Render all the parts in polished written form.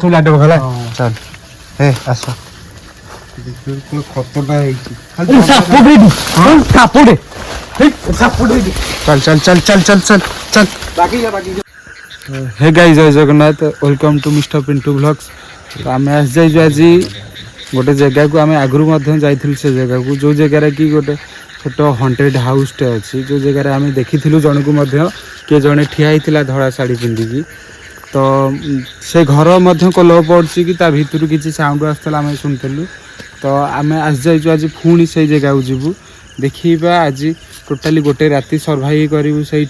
ସବୁ ଲାଇଟ୍ ହେଲା चल हे आसो ଖତଟା ହେଇଛି चल चल चल चल चल चल चल हे गाइस जय Jagannath welcome to mister Pintu blogs. तो आम आस जाइए आज गोटे जगह को आम आगु जाइलु से जगह को जो जगार कि गोटे छोट हंटेड हाउसटे अच्छी जो जगार आम देखी जन को किए जड़े ठिया होता धड़ा शाढ़ी पिंधिकी तो से घर कल पड़ी कि भितर किसी साउंड आसला आम शुणुलु तो आम आस जाइए आज पुणी से जगह को जीवु देखा आज टोटाली गोटे राति सर्वाइव करूँ से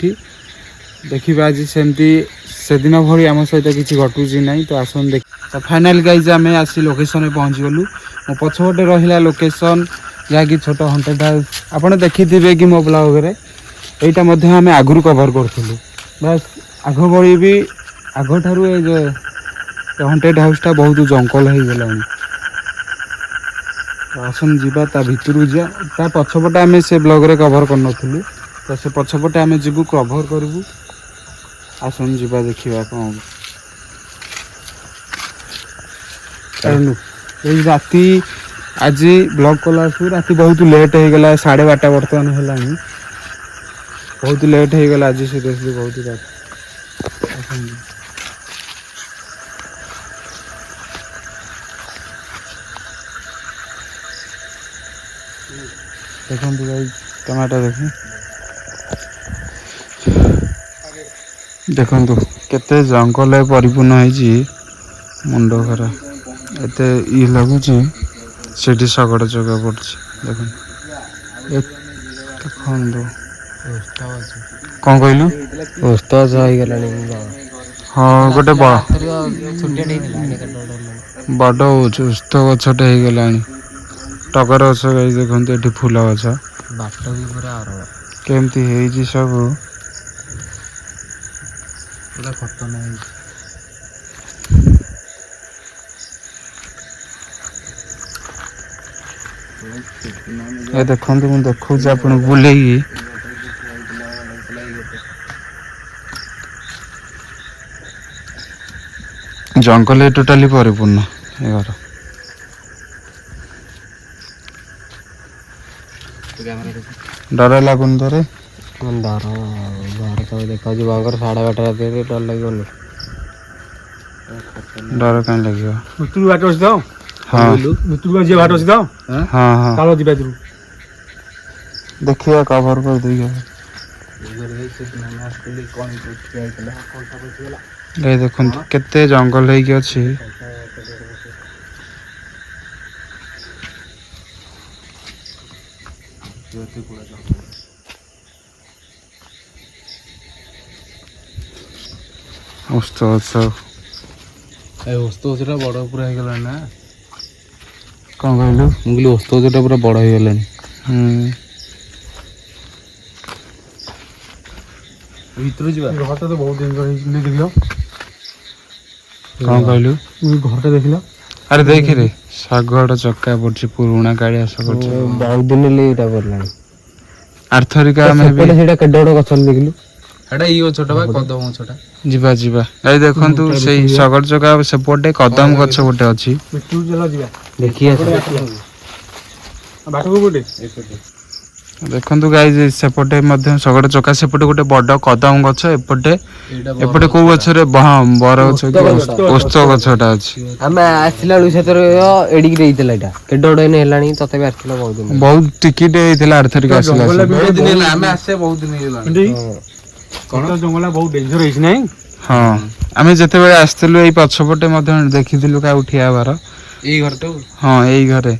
देखा आज सेमती से दिन भरी आम सहित किसी घटुची ना तो आसन देख तो फाइनाल गाइज आम आसी लोकेशन में पहुँच गलु मो पछपटे रहा लोकेशन जहाँकि छोट हंटेड हाउस आपड़ देखिथे कि मो ब्लॉग रे यहाँ आम आगु कवर करूँ बस आग भरी भी आग ठारू हंटेड हाउसटा बहुत जंगल हो गला आसन जीवा ता भितर जा ता पछपटे आम से ब्लॉग रे कवर कर तो से पछपटे आम जीवु कवर करूँ आसन जीवा देखा कौन राति आज ब्लॉग कला राति बहुत लेट हो गला 12:30 बर्तमान है बहुत लेट हो गला आज सीरियसली बहुत रात देखो भाई टमाटर देखु केते जंगल परिपूर्ण है मुंड खरा एत ये लगुच से शगड़ जगह पड़ी देखो कौन कहलु हाँ गोटे बड़ उस्त गछटे हो गला टगर गछ गाई देखते ये फूल गछ केमती सब ये देखो मुझे देखा आप बुले जंगल टोटाली परिपूर्ण ये घर डर लगुन डर सब देखा बांगर 12:30 राति डर लगे डर कहीं लगे मृत्यु बाट अच्छी तो हाँ मृत्यु जी बाट अच्छी तो हाँ हाँ चलो जी देखिए कवर कर देगा ये देखो केते जंगल है कि अच्छी उस्त बड़ पूरा हो ना कौन कहलु मुझे उस्त पूरा बड़ हो गला भीतर जी घर तो बहुत दिन देख कौन कहलु घर देख अरे देख रे शगड़ चक्का पड़ी पुराणा कालिया शगड़ बहुत दिन लेटा पड़ला आर्थरिका में भी सेटा केडे बड़ गछ देखलु एटा ई छोटा बा कदम छोटा जीवा जीवा ए देखंतु सेही शगड़ चक्का सेपटे कदम गछ गोटे अछि मिट्टू चला जीवा देखिए बाटो को गोटे देखंतु गाइस सेपटे मध्य शगड़ चक्का सेपटे गोटे बड़ कदम गछ एपटे एपटे को गछ रे बर गछ ओस्त गछटा अछि हमें आसिला लु सेतर एडी की देइतला एटा केडे बड़ ने हेलानी तते भी आसिला बहुत टिकिट हेतिला आर्थरिका आसिला बहुत दिन हेला हमें आसे बहुत दिन हेला कौन जंगला बहुत डेंजर है नहीं हाँ आम जिते बड़े आसलु यही पछपटे देखी क्या उठिया बार यही घर तो हाँ यही घरे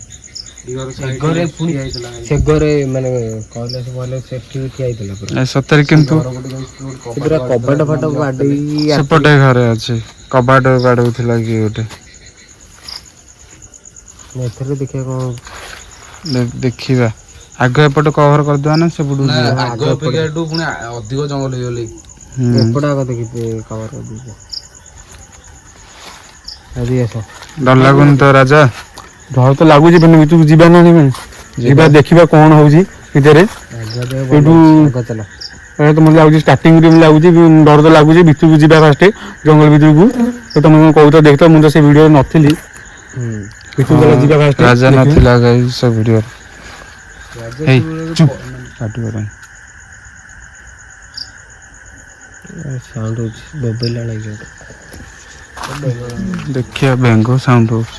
सतरे किंतु कबाट फाट सेपटे घरे अच्छे कबाट बाड़ौला कि गोटे देखा आग एपटे कवर करदे ना से अधिक जंगल हो डर लगुन तो राजा डर तो लगुच भितर जीवा ना जीवा देखा कौन हो ଏ ତ ମୋତେ ଲାଗୁଛି ଷ୍ଟାର୍ଟିଂରେ ବି ଲାଗୁଛି ଡର ତ ଲାଗୁଛି ଭିତରକୁ ଯିବା ଫାଷ୍ଟ ଜଙ୍ଗଲ ଭିତରକୁ ତ ତମେ କ'ଣ କହୁଛ ଦେଖ ମୁଁ ତ ସେ ଭିଡ଼ିଓରେ ନଥିଲି ଭିତରକୁ ଯିବା ଫାଷ୍ଟ ରାଜା ନଥିଲା ସେ ଭିଡ଼ିଓରେ ସାଉଣ୍ଡ ହଉଛି ବୋବେଇଲା ଲାଗିବ ଦେଖିବା ବେଙ୍ଗ ସାଉଣ୍ଡ ହଉଛି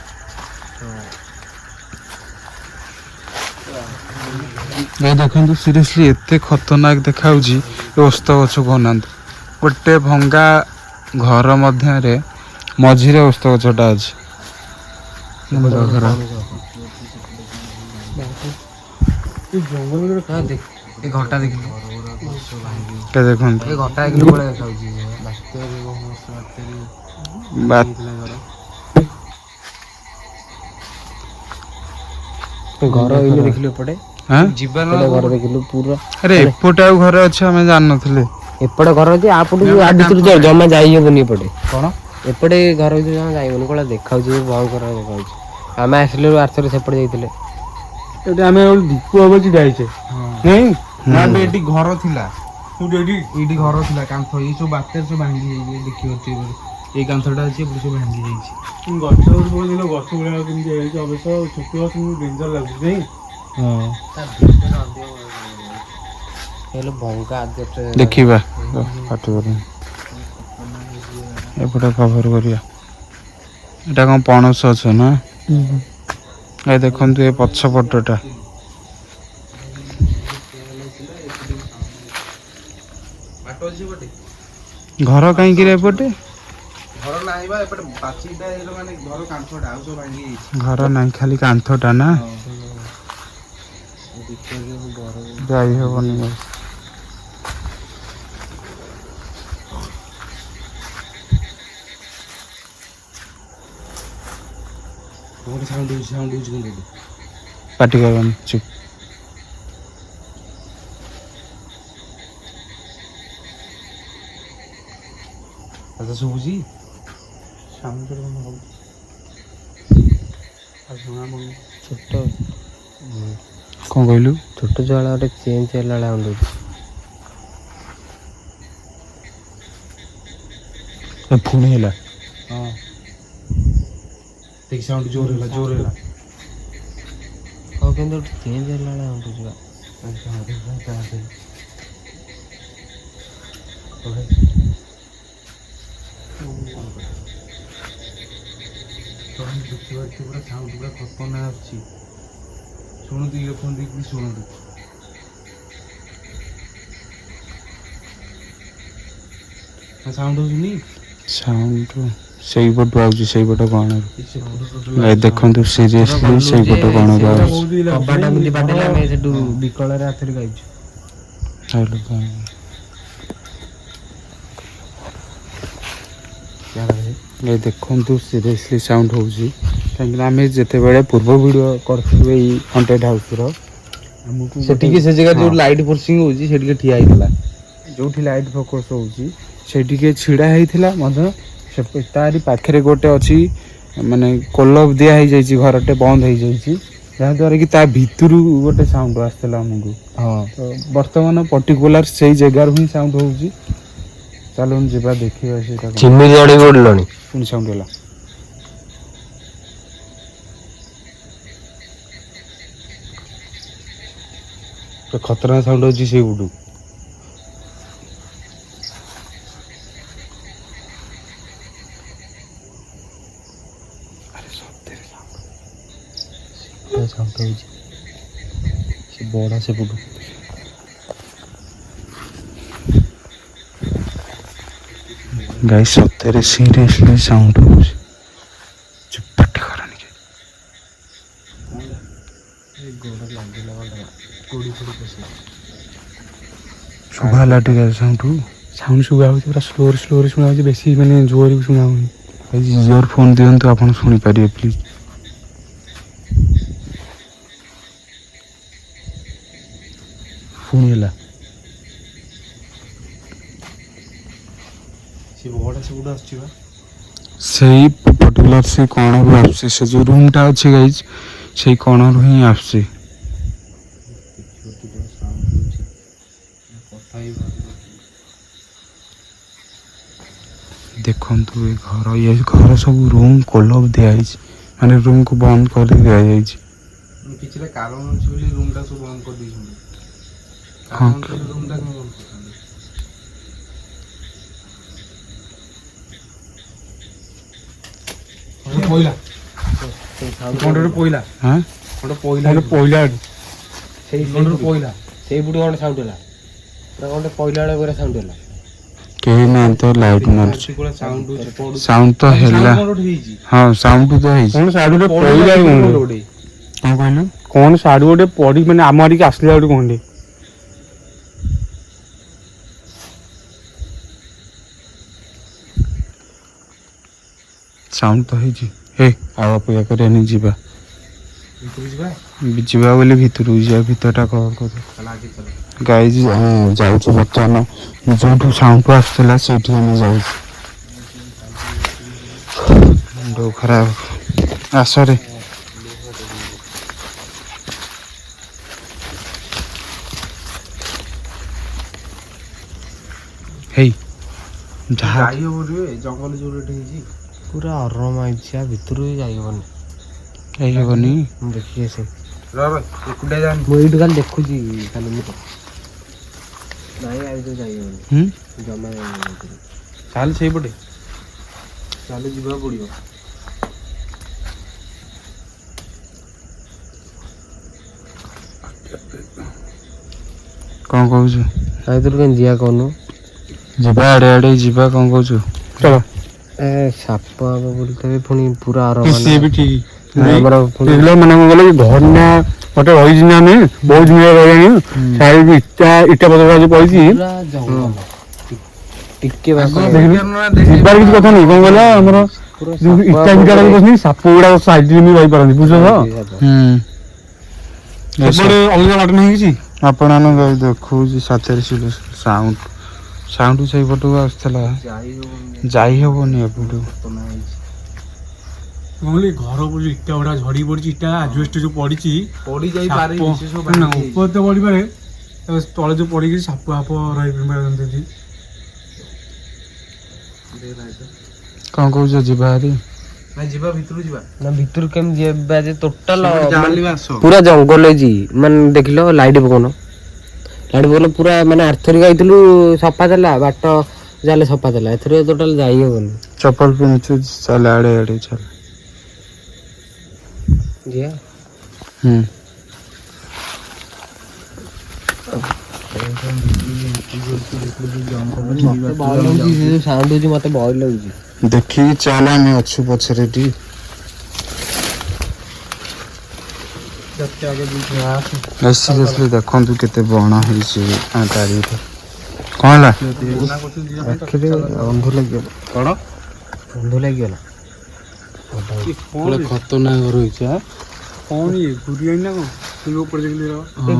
ଦେଖନ୍ତୁ ସିରିୟସଲି ଏତେ ଖତରନାକ ଦେଖାଯାଉଛି ଏ ଓସ୍ତ ଗଛ କହୁନାହାନ୍ତି ଗୋଟେ ଭଙ୍ଗା ଘର ମଧ୍ୟରେ ମଝିରେ ଓସ୍ତ ଗଛଟା ଅଛି ଘଟା ଦେଖିଲୁ ଦେଖନ୍ତୁ ଘଟା ଦେଖିଲୁ ଭଳିଆ ଦେଖାଯାଉଛି ଘର ଏଇନେ ଦେଖିଲୁ ଏପଟେ ଘର ଦେଖିଲୁ ପୁରା ଆରେ ଏପଟେ ଆଉ ଘର ଅଛି ଆମେ ଜାଣିନଥିଲେ ଏପଟେ ଘର ଅଛି ଆପଟକୁ ଆ ଭିତରୁ ଜମା ଯାଇ ହବନି ଏପଟେ କଣ ଏପଟେ ଘର ଭିତରୁ ଜମା ଯାଇ ହବନି କଣ ଦେଖାଉଛି ଭୟଙ୍କର ଦେଖାଉଛି ଆମେ ଆସିଲୁ ଆରଥର ସେପଟେ ଯାଇଥିଲେ ଏଠି ଆମେ ଦୀପ ହବ ଛିଡ଼ା ହେଇଛେ ନାଇଁ ଏଠି ଘର ଥିଲା ଏଇଠି ଘର ଥିଲା କାନ୍ଥ ଏଇ ସବୁ ବାତ୍ୟାରେ ସବୁ ଭାଙ୍ଗି ଯାଇଛି ଦେଖିପାରୁଛି ଏଇ କାନ୍ଥଟା ଅଛି ଏପଟେ ସବୁ ଭାଙ୍ଗି ଯାଇଛି ଗଛ ଗଛ ଗୁଡାକ କେମିତି ହେଇଛି ଅବଶ୍ୟ ଛୋଟ ଗଛ ଡେଞ୍ଜର ଲାଗୁଛି ନାଇଁ ଦେଖିବା ଏପଟେ କଭର କରିବା ଏଇଟା କ'ଣ ପଣସ ଗଛ ନା ଏ ଦେଖନ୍ତୁ ଏ ପଛପଟଟା ଘର କାହିଁକି ଏପଟେ ଘର ନାହିଁ ଖାଲି କାନ୍ଥଟା ନା ଯାଇ ହବନି ପାଟି କରନି ଚୁପ ଶୁଭୁଛି ଛୋଟ କ'ଣ କହିଲୁ ଛୋଟ ଛୁଆ ଗୋଟେ ଚେଞ୍ଜ ହେଲା ବେଳେ ଆଣ୍ଡୁଛି ପୁଣି ହେଲା ସାଉଣ୍ଡ ଜୋର ହେଲା ହଁ କିନ୍ତୁ ଚେଞ୍ଜ ହେଲା ବେଳେ ଆଣ୍ଡୁଛି ପୁରା ସାଉଣ୍ଡ ପୁରା ଖତରନାକ ଆସୁଛି ଶୁଣନ୍ତୁ ଇୟରଫୋନ୍ ଦେଇକି ଶୁଣନ୍ତୁ ସାଉଣ୍ଡ ହଉନି ସାଉଣ୍ଡ ସେଇପଟୁ ଆଉଛି ସେଇପଟ କ'ଣ ଦେଖନ୍ତୁ ସିରିୟସଲି ସେଇପଟ କ'ଣ ସେଠୁ ବିକଳରେ ହାତରେ ଗାଇଛୁ ଏ ଦେଖନ୍ତୁ ସିରିୟସଲି ସାଉଣ୍ଡ ହେଉଛି କାହିଁକିନା ଆମେ ଯେତେବେଳେ ପୂର୍ବ ଭିଡ଼ିଓ କରିଥିଲୁ ଏଇ ହଣ୍ଟେଡ୍ ହାଉସ୍ର ଆମକୁ ସେଠିକି ସେ ଜାଗା ଯୋଉ ଲାଇଟ୍ ଫୋର୍ସିଂ ହେଉଛି ସେଠିକି ଠିଆ ହେଇଥିଲା ଯେଉଁଠି ଲାଇଟ୍ ଫୋକସ୍ ହେଉଛି ସେଇଠିକି ଛିଡ଼ା ହେଇଥିଲା ମଧ୍ୟ ତାରି ପାଖରେ ଗୋଟେ ଅଛି ମାନେ କୋଲପ ଦିଆ ହେଇଯାଇଛି ଘରଟେ ବନ୍ଦ ହେଇଯାଇଛି ଯାହାଦ୍ୱାରା କି ତା ଭିତରୁ ଗୋଟେ ସାଉଣ୍ଡ ଆସିଥିଲା ଆମକୁ ତ ବର୍ତ୍ତମାନ ପର୍ଟିକୁଲାର ସେଇ ଜାଗାରୁ ହିଁ ସାଉଣ୍ଡ ହେଉଛି ଚାଲୁନ ଯିବା ଦେଖିବା ସେଇଟା ଚିମିରି ଜଡ଼ି ପଡ଼ିଲଣି ପୁଣି ସାଉଣ୍ଡ ହେଲା ଖତରନାକ ସାଉଣ୍ଡ ହେଉଛି ସେଇପଟୁ ସାଉଣ୍ଡ ହେଉଛି ସେ ବଡ଼ ସେପଟୁ ଗାଇସ୍ ସତରେ ସିରିୟସଲି ସାଉଣ୍ଡ ହେଉଛି ଚୁପାଟି କରନି ଶୁଭା ହେଲା ଟିକେ ସାଉଣ୍ଡ ଶୁଭା ହେଉଛି ପୁରା ସ୍ଲୋରେ ଶୁଣା ହେଉଛି ବେଶୀ ମାନେ ଜୋରରେ ବି ଶୁଣା ହେଉନି ଇୟର ଫୋନ୍ ଦିଅନ୍ତୁ ଆପଣ ଶୁଣିପାରିବେ ପ୍ଲିଜ୍ ପୁଣି ହେଲା ସେଇ ପର୍ଟିକୁଲାର ସେ କଣରୁ ଆସୁଛି ସେ ଯେଉଁ ରୁମ୍ଟା ଅଛି ଗାଇଜ୍ ସେଇ କଣରୁ ହିଁ ଆସୁଛି କଥା ଦେଖନ୍ତୁ ଏ ଘର ସବୁ ରୁମ୍ କୋଲପ ଦିଆହେଇଛି, ମାନେ ରୁମ୍କୁ ବନ୍ଦ କରି ଦିଆଯାଇଛି। କିଛିଟା କାରଣ ଅଛି ବୋଲି ରୁମ୍ଟା ସବୁ ବନ୍ଦ କରିଦେଇଛନ୍ତି। ହଁ ରୁମ୍ଟା କଣ ବନ୍ଦ କରିଥାନ୍ତି? ପଇଲା କଣ ପଇଲା ହଁ ପଇଲା ପଇଲା ପଇଲା ସେଇପଟୁ କଣ ସାଉଣ୍ଡ ହେଲା, ପୁରା କଣ ପଇଲା ବେଳେ ପୁରା ସାଉଣ୍ଡ ହେଲା। କେହି ନାହାନ୍ତି ତ ଲାଇଟ୍ ମାରୁଛି। ସାଉଣ୍ଡ ହଉଛି ପଡୁଛି। ସାଉଣ୍ଡ ତ ହେଲା, ହେଇଛି ହଁ ସାଉଣ୍ଡ ତ ହେଇଛି। କଣ ସାଡୁ ପଇଲା ଗୋଟେ କଣ କହିଲୁ? କଣ ସାଡୁ ଗୋଟେ ପଡି ମାନେ ଆମ ଆଡିକି ଆସିଲା ଗୋଟେ କଣଟେ। ସାଉଣ୍ଡ ତ ହେଇଛି। ହେ ଆଉ ଅପେକ୍ଷା କରିବାନି, ଯିବା ଭିତରକୁ ଯିବା ବୋଲି ଭିତରକୁ ଯିବା। ଭିତରଟା କଭର କରି ଗାଇଜ ଆମେ ଯାଉଛୁ ବର୍ତ୍ତମାନ ଯୋଉଠୁ ସାଉଣ୍ଡ ଆସୁଥିଲା ସେଇଠି ଆମେ ଯାଉଛୁ। ମୁଣ୍ଡ ଖରାପ। ଆସରେ ହେଇ ଯାହା ଯାଇ ହବ ଜଙ୍ଗଲ ଯୋଉ ରେଟ୍ ହେଇଛି। ପୁରା ଅରମ ହେଇଛି, ଭିତରୁ ବି ଯାଇହବନି। ହେଇହବନି। ମୁଁ ଦେଖି ଆସେ, ଏକୁଟିଆ ଯାଆନି। ମୁଁ ଏଇଠୁ ଖାଲି ଦେଖୁଛି ଖାଲି ମୁଁ ନାଇଁ ଆଉ ତ ଯାଇହବନି, ଜମା ଯାଇହବନି। ଚାଲେ ସେଇପଟେ ଚାଲେ, ଯିବାକୁ ପଡିବ। କଣ କହୁଛୁ? ଆଇଥିଲୁ କେମିତି ଯିବା କହୁନୁ? ଯିବା ଆଡେ ଆଡେ ଯିବା, କଣ କହୁଛୁ? ଚଲ। ଏ ସାପ ହବ ବୁଲିଥିବେ ପୁଣି ପୁରା ସିଏ ବି ଠିକ। ଆମର ପୁଣି ମାନେ କଣ କହିଲ ଘର ନା ଗୋଟେ ରହିଛି ନା, ଆମେ ବହୁତ ଦିନ ରହିଲାଣି। ଇଟା ପତ୍ର ପଡିଛି। ପୁରା ଜଙ୍ଗଲ ଟିକେ ଯିବାର କିଛି କଥା ନାହିଁ। କଣ କହିଲ ଆମର ଯୋଉ ଇଟା ଭିଟା ବସିନି, ସାପ ଗୁଡାକ ସାଇଡରେ ବି ରହିପାରନ୍ତି, ବୁଝୁଛ ତ? ସେପଟେ ଅଲଗା ବାଟ ନାହିଁ କିଛି। ଆପଣ ଦେଖଉଛି ସାଥିରେ ସାଉଣ୍ଡ ସେଇପଟକୁ ଆସୁଥିଲା। ଯାଇ ହବନି ଏପଟୁ। ଘର ପଡୁଛି, ଇଟା ଗୁଡା ଝଡି ପଡିଛି। ଇଟା ଆଜବେଷ୍ଟ ଯୋଉ ପଡିଛି ପଡି ଯାଇପାରେ, ଉପର ତ ପଡିପାରେ, ତଳେ ଯୋଉ ପଡିକି ସାପ ଫାପ ରହିପାରନ୍ତି। କଣ କହୁଛ? ଯିବା ହାରି? ନାଇଁ ଯିବା ଭିତରକୁ ଯିବା। ନା ଭିତରୁ କେମିତି ଯିବା ଯେ ଟୋଟାଲ ଆସ। ପୁରା ଜଙ୍ଗଲ ହେଇଛି। ମାନେ ଦେଖିଲ ଲାଇଟ୍ ପକଉନ, ପୁରା ମାନେ ଆର୍ଥରିକ ଯାଇଥିଲୁ ସଫା ଥିଲା ବାଟ, ଯାହେଲେ ସଫା ଥିଲା। ଏଥର ଟୋଟାଲ ଯାଇ ହବନି। ଚପଲ ପିନ୍ଧୁଛୁ, ଚାଲ ଆଡେ ଆଡେ ଚାଲ। ଯିବା। ସାଉଣ୍ଡ ହଉଛି, ମତେ ଭୟ ଲାଗୁଛି। ଦେଖିକି ଚାଲ, ଆମେ ଅଛୁ ପଛରେ ଟି। ଦେଖନ୍ତୁ କେତେ ବଣ ହେଇଛି ଚାରିଆଡେ। କଣ ହେଲା? ଆଖିରେ ଅନ୍ଧ ଲାଗିଗଲା। କଣ ଅନ୍ଧ ଲାଗିଗଲା। ଖତରନାକ ଘର ହେଇଛି। କଣ ଇଏ ଘୁରିଆଣି ନା କଣ?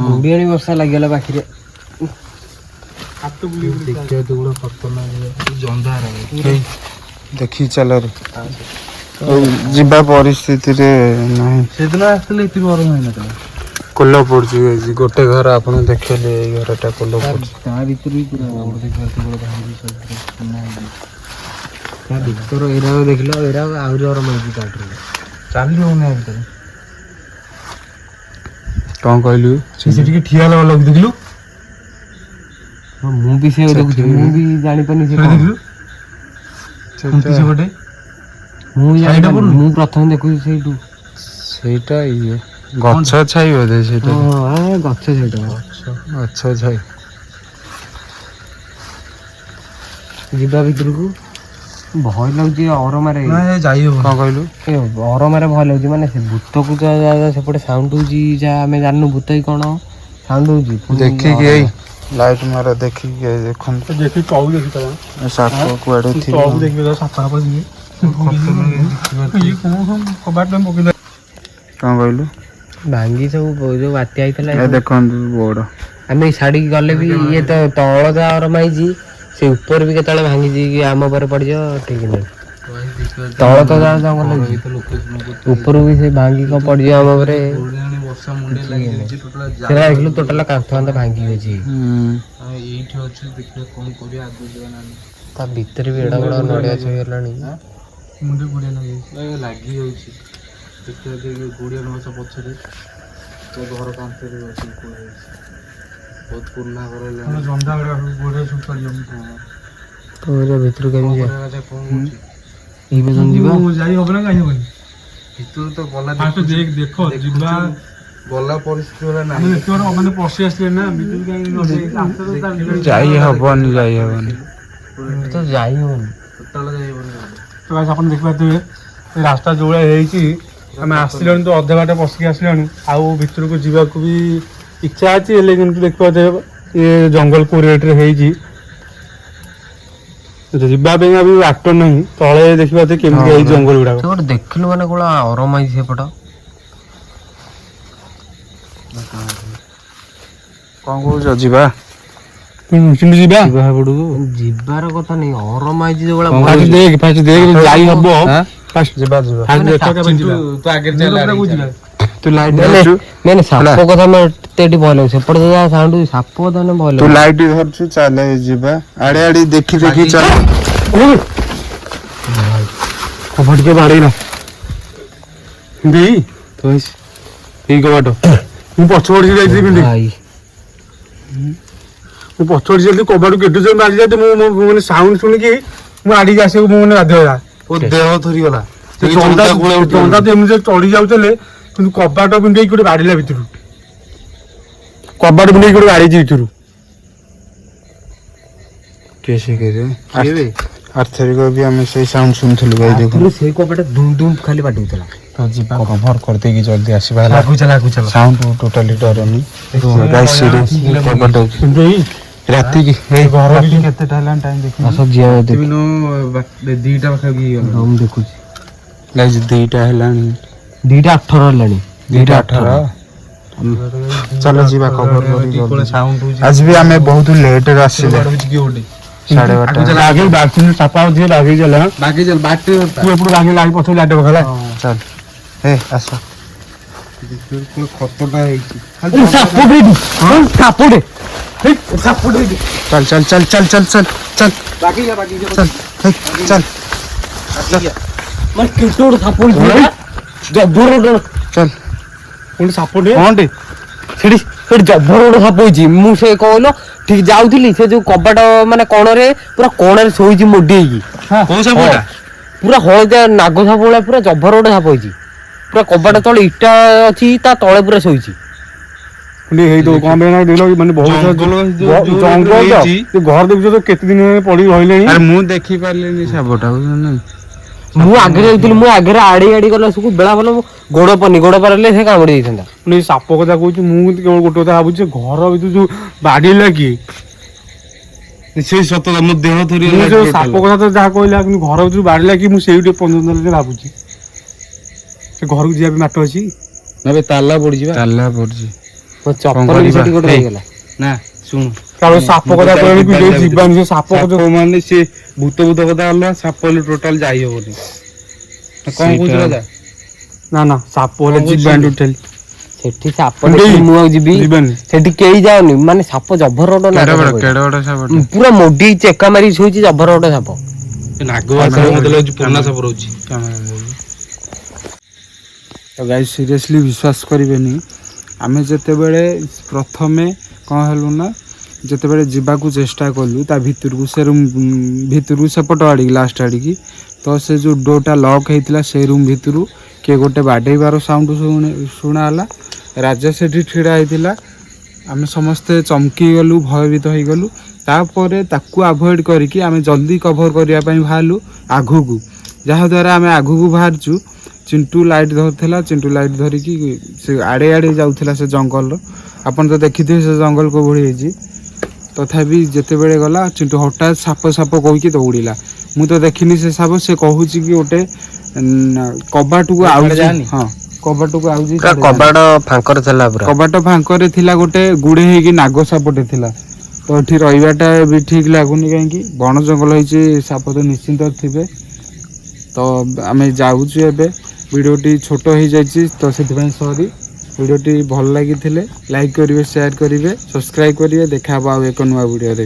ଘୁଡିଆଣି ବର୍ଷା ଲାଗିଗଲା ପାଖିରେ। ହାତ ଦେଖି ଚାଲରେ। ଯିବା ପରିସ୍ଥିତିରେ ନାହିଁ। ସେଦିନ ଆସିଥିଲେ ଏତେ ଗରମ ହେଇନଥିଲା। କୋଲ ପଡୁଛି ଗୋଟେ ଘର, ଆପଣ ଦେଖେଇଲେ ଏଇ ଘରଟା କୋଲ ପଡୁଛି। ତା ଭିତରୁ ବି ପୁରା ଭିତର ଏଇରାକ ଦେଖିଲ, ଏଇରାକ ଆହୁରି ଗରମ ହେଇଛି ତାଠାରୁ। ଚାଲି ହଉନି ଆ ଭିତରେ। କଣ କହିଲୁ? ସେଠିକି ଠିଆ ହେଲା ଭଲ ଦେଖିଲୁ। ମୁଁ ବି ସେ ଦେଖୁଛି, ମୁଁ ବି ଜାଣିପାରୁନି ସେ କଣ। ମୁଁ ପ୍ରଥମେ ଦେଖୁଛି ସେଇଠୁ। ସେଇଟା ଇଏ ଗଛ ଛାଇ ବୋଧେ ସେଇଟା। ଗଛ ସେଇଟା ଗଛ ଛାଇ। ଯିବା ଭିତରକୁ। ଭୟ ଲାଗୁଛି ଅରମାରେ। ଯାଇ ହବ। କଣ କହିଲୁ? ଅରମାରେ ଭୟ ଲାଗୁଛି। ମାନେ ସେ ଭୂତକୁ ସେପଟେ ସାଉଣ୍ଡ ହଉଛି, ଯାହା ଆମେ ଜାଣିନୁ ଭୂତ କି କଣ ସାଉଣ୍ଡ ହଉଛି। ଦେଖିକି ଏଇ ଲାଇଟ୍ ମାର, ଦେଖିକି ଦେଖନ୍ତୁ। ସାପ କୁଆଡେ ଥିବ। କଣ କହିଲୁ? ଭାଙ୍ଗି ସବୁ ଯୋଉ ବାତ୍ୟା ହେଇଥିଲା ଦେଖନ୍ତୁ ବୋର୍ଡ। ଆମେ ଛାଡିକି ଗଲେ ବି ଇଏ ତ ତଳ ଯାହା ଅରମା ହେଇଛି, ସେ ଉପରେ ବି କେତେବେଳେ ଭାଙ୍ଗିଛି କି ଆମ ଉପରେ ପଡିଯିବ ଠିକ ନାହିଁ। ତଳ ତ ଯାହା ଜଙ୍ଗଲ ହେଇଛି, ଉପରକୁ ବି ସେ ଭାଙ୍ଗି କଣ ପଡିଯିବ ଆମ ଉପରେ। ସେଟା ଦେଖିଲୁ ଟୋଟାଲ କାନ୍ଥ ଫାନ୍ଥ ଭାଙ୍ଗି ଯାଇଛି। ଏଇଠି ଅଛୁ, ଦେଖିବା କଣ କରିବା, ଆଗକୁ ଯିବା ନା। ତା ଭିତରେ ବି ଏଡା ବଡ ନଡିଆ ଗଛ ହେଇଗଲାଣି। ମୁଣ୍ଡ ଗୁଡିଆ ଲାଗିଛି ଲାଗି ଯାଉଛି ଦେଖିବା ଗୁଡିଆ ଗଛ ପଛରେ ତ ଘର କାନ୍ଥରେ ଅଛି ବହୁତ ପୁରୁଣା ଘର ହେଲାଣି। ଜନ୍ଦା ଗୋଡେ ସବୁ ଚଳିବ ତ ଭିତରୁ କେମିତି ଏଇ ପର୍ଯ୍ୟନ୍ତ ଯିବା? ଯାଇ ହବ ନା ଯାଇ ହବନି? ଭିତରୁ ତ ଗଲା ଦେଖ ଯିବା ଗଲା ପରିସ୍ଥିତି ହେଲା ଆମେ ଦେଖିବାର ମାନେ ପଶି ଆସିଲେ ନା ଭିତରୁ ଯାଇ ହବନି ତ ଯାଇ ହଉନି। ତ guys ଆପଣ ଦେଖିପାରୁଥିବେ ଏ ରାସ୍ତା ଯୋଉଭଳିଆ ହେଇଛି ଆମେ ଆସିଲାଣି ତ ଅଧେ ବାଟ ପଶିକି ଆସିଲାଣି ଆଉ ଭିତରକୁ ଯିବାକୁ ବି ଇଚ୍ଛା ଅଛି ହେଲେ କିନ୍ତୁ ଦେଖିପାରୁଥିବେ ଏ ଜଙ୍ଗଲ କୋଉ ରେଟ୍ରେ ହେଇଛି ଯିବା ପାଇଁ ବି ବାଟ ନାହିଁ ତଳେ ଦେଖିପାରୁଥିବେ କେମିତି ହେଇଛି ଜଙ୍ଗଲ ଗୁଡାକ। ଗୋଟେ ଦେଖିଲୁ ମାନେ କୋଉ ଅରମାଇଛି ସେପଟ କଣ କହୁଛ ଯିବା ଯିବା ଯିବାର କଥା ନାଇଁ ଅରମାଇଛି ଯୋଉ ଫାଷ୍ଟ ଦେଖ ଯାଇ ହବ ଯିବା ତୁ ଲାଇଟ୍ ଧରୁଛୁ ନାଇଁ ସାପ କଥା ମତେ ଏଠି ଭୟ ଲାଗୁଛି ସେପଟେ ଯାହା ସାଉଣ୍ଡ ସାପ କଥା ଭୟ ତୁ ଲାଗୁଛି। ଲାଇଟ୍ ଧରୁଛୁ ଚାଲେ ଯିବା ଆଡେ ଆଡେ ଦେଖି ଚାଲ କବାଟ ଟିକେ ବାଡେଇଲା ଦେଇ ଏଇ କବାଟ ମୁଁ ପଛପଟେ ଯାଇଥିଲି କିନ୍ତୁ ଭାଇ ମୁଁ ପଛପଟେ ଯାଇଥିଲି କବାଟ କେଟୁ ଜୋର ମାରି ଯାଇଥିଲି ମୁଁ ମାନେ ସାଉଣ୍ଡ ଶୁଣିକି ମୁଁ ଆଡ଼ିକି ଆସିବାକୁ ମୁଁ ମାନେ ବାଧ୍ୟ ହେଲା। ଦେହ ଥରିଗଲା ଚନ୍ଦା ତ ଏମିତି ଚଢି ଯାଉଥିଲେ କିନ୍ତୁ କବାଟ ପିଣ୍ଡେଇକି ଗୋଟେ ବାଡିଲା ଭିତରୁ କବାଟ ପିଣ୍ଡେଇକି ଗୋଟେ ବାଡିଛି ଭିତରୁ ଆର୍ଥରିକ ବି ଆମେ ସେଇ ସାଉଣ୍ଡ ଶୁଣିଥିଲୁ ଭାଇ ଦେଖୁ ସେଇ କବାଟ ଧୁମ୍ ଧୁମ୍ ଖାଲି ବାଟୁଥିଲା। ଯିବା କଭର କରିଦେଇକି ଜଲ୍ଦି ଆସିବା ଲାଗୁଚ ସାଉଣ୍ଡ ଟୋଟାଲି ଡରନି ରାତିକି ଘର କେତେଟା ହେଲାଣି ଟାଇମ୍ ଦେଖି ଦିଟା ପାଖାପାଖି ମୁଁ ଦେଖୁଛି ଦିଟା ହେଲାଣି 2:18 ହେଲାଣି 2:18 ଚାଲ ଯିବା ଖବର କରି ଆଜି ବି ଆମେ ବହୁତ ଲେଟରେ ଆସିଲେ 12:30 ସାପା ବାଗେଇ ଚାଲ ତୁ ଏପଟୁ ବାଗେଇ ଲାଗି ପଛରେ ଲାଇଟ୍ ପକେଇଲା ଚାଲ ଏ ଆସ ଖତଟା ହେଇଛି ଚାଲ ଚାଲ ଚାଲ ଚାଲ ଚାଲ ଚାଲ ଚାଲ ଚାଲ ମୁଁ ସେ କହିଲ ଠିକ ଯାଉଥିଲି ସେ ଯୋଉ କବାଟ ମାନେ କଣରେ ପୁରା କଣରେ ଶୋଇଛି ମୋଡି ହେଇକି ପୁରା ହଳଦିଆ ନାଗ ସାପ ଭଳିଆ ପୁରା ଜଭର ଗୋଟେ ସାପ ହେଇଛି ପୁରା କବାଟ ତଳେ ଇଟା ଅଛି ତା ତଳେ ପୁରା ଶୋଇଛି। ମାନେ ବହୁତ ଘର ଦେଖୁଛ ତ କେତେ ଦିନ ପଡିକି ରହିଲେଣି। ମୁଁ ଦେଖି ପାରିଲିନି ସାପଟା ମୁଁ ଆଗରେ ଯାଇଥିଲି ମୁଁ ଆଗରେ ଆଡେଇ ଆଡି ଗଲା ସବୁ ବେଳା ଭଲ ଗୋଡ ପାରିଲେ ସେ କାମୁଡି ଦେଇଥାନ୍ତା। ସାପ କଥା କହୁଛି ମୁଁ କେବଳ ଗୋଟେ କଥା ଭାବୁଛି ଘର ଭିତରୁ ଯୋଉ ବାଡେଇଲା କିଏ ସେଇ ସତ ମୋ ଦେହ ଯୋଉ ସାପ କଥା ତ ଯାହା କହିଲା କିନ୍ତୁ ଘର ଭିତରୁ ବାଡେଇଲା କିଏ ମୁଁ ସେଇଠି ପନ୍ଦର ଭାବୁଛି ସେ ଘରକୁ ଯିବା ପାଇଁ ବାଟ ଅଛି ତାଲା ପଡିଛି ଚପଲ ବି ସେଠି ଗୋଟେ ରହିଗଲା ନା ଶୁଣୁ ସାପ କଥା କହିଲେ ଯିବାନି ସେ ସାପ ମାନେ ସେ ଭୂତ କଥା ହେଲା ସାପ ହେଲେ ଟୋଟାଲ ଯାଇ ହବନି କଣ କହୁଛୁ ରାଜା ନା ସାପ ହେଲେ ଯିବାନି ଟୋଟାଲି ସେଠି ସାପ ମୁଁ ଆଉ ଯିବିନି ସେଠି କେହି ଯାଉନି ମାନେ ସାପ ଜଭର ପୁରା ମୋଡି ଚେକା ମାରି ଶୋଇଛି ଜଭର ଗୋଟେ ସାପ ପୁରୁଣା ସାପ ରହୁଛି। ତ ଗାଇସ୍ ସିରିୟସଲି ବିଶ୍ୱାସ କରିବେନି ଆମେ ଯେତେବେଳେ ପ୍ରଥମେ କ'ଣ ହେଲୁ ନା ଯେତେବେଳେ ଯିବାକୁ ଚେଷ୍ଟା କଲୁ ତା ଭିତରକୁ ସେ ରୁମ୍ ଭିତରକୁ ସେପଟ ଆଡ଼ିକି ଲାଷ୍ଟ ଆଡ଼ିକି ତ ସେ ଯେଉଁ ଡୋର୍ଟା ଲକ୍ ହେଇଥିଲା ସେଇ ରୁମ୍ ଭିତରୁ କିଏ ଗୋଟେ ବାଡ଼େଇବାର ସାଉଣ୍ଡ ଶୁଣା ହେଲା। ରାଜା ସେଠି ଛିଡ଼ା ହେଇଥିଲା ଆମେ ସମସ୍ତେ ଚମକି ଗଲୁ ଭୟଭୀତ ହେଇଗଲୁ ତାପରେ ତାକୁ ଆଭଏଡ଼ କରିକି ଆମେ ଜଲ୍ଦି କଭର କରିବା ପାଇଁ ବାହାରିଲୁ ଆଗକୁ ଯାହାଦ୍ୱାରା ଆମେ ଆଗକୁ ବାହାରିଛୁ ଚିଣ୍ଟୁ ଲାଇଟ୍ ଧରିଥିଲା ଚିଣ୍ଟୁ ଲାଇଟ୍ ଧରିକି ସେ ଆଡ଼େ ଆଡ଼େ ଯାଉଥିଲା ସେ ଜଙ୍ଗଲର ଆପଣ ତ ଦେଖିଥିବେ ସେ ଜଙ୍ଗଲ କୋଭଳି ହେଇଛି ତଥାପି ଯେତେବେଳେ ଗଲା ଚିଣ୍ଟୁ ହଠାତ୍ ସାପ କହିକି ଦୌଡ଼ିଲା ମୁଁ ତ ଦେଖିନି ସେ ସାପ ସେ କହୁଛି କି ଗୋଟେ କବାଟକୁ ଆଉଜି ହଁ କବାଟକୁ ଆଉଜି କବାଟ ଫାଙ୍କରେ ଥିଲା କବାଟ ଫାଙ୍କରେ ଥିଲା ଗୋଟେ ଗୁଡ଼େ ହେଇକି ନାଗ ସାପଟେ ଥିଲା ତ ଏଠି ରହିବାଟା ବି ଠିକ୍ ଲାଗୁନି କାହିଁକି ବଣ ଜଙ୍ଗଲ ହେଇଛି ସାପ ତ ନିଶ୍ଚିନ୍ତ ଥିବେ ତ ଆମେ ଯାଉଛୁ ଏବେ ଭିଡ଼ିଓଟି ଛୋଟ ହେଇଯାଇଛି ତ ସେଥିପାଇଁ ସରି ଭିଡ଼ିଓଟି ଭଲ ଲାଗିଥିଲେ ଲାଇକ୍ କରିବେ ସେୟାର କରିବେ ସବସ୍କ୍ରାଇବ୍ କରିବେ ଦେଖା ହେବ ଆଉ ଏକ ନୂଆ ଭିଡ଼ିଓରେ।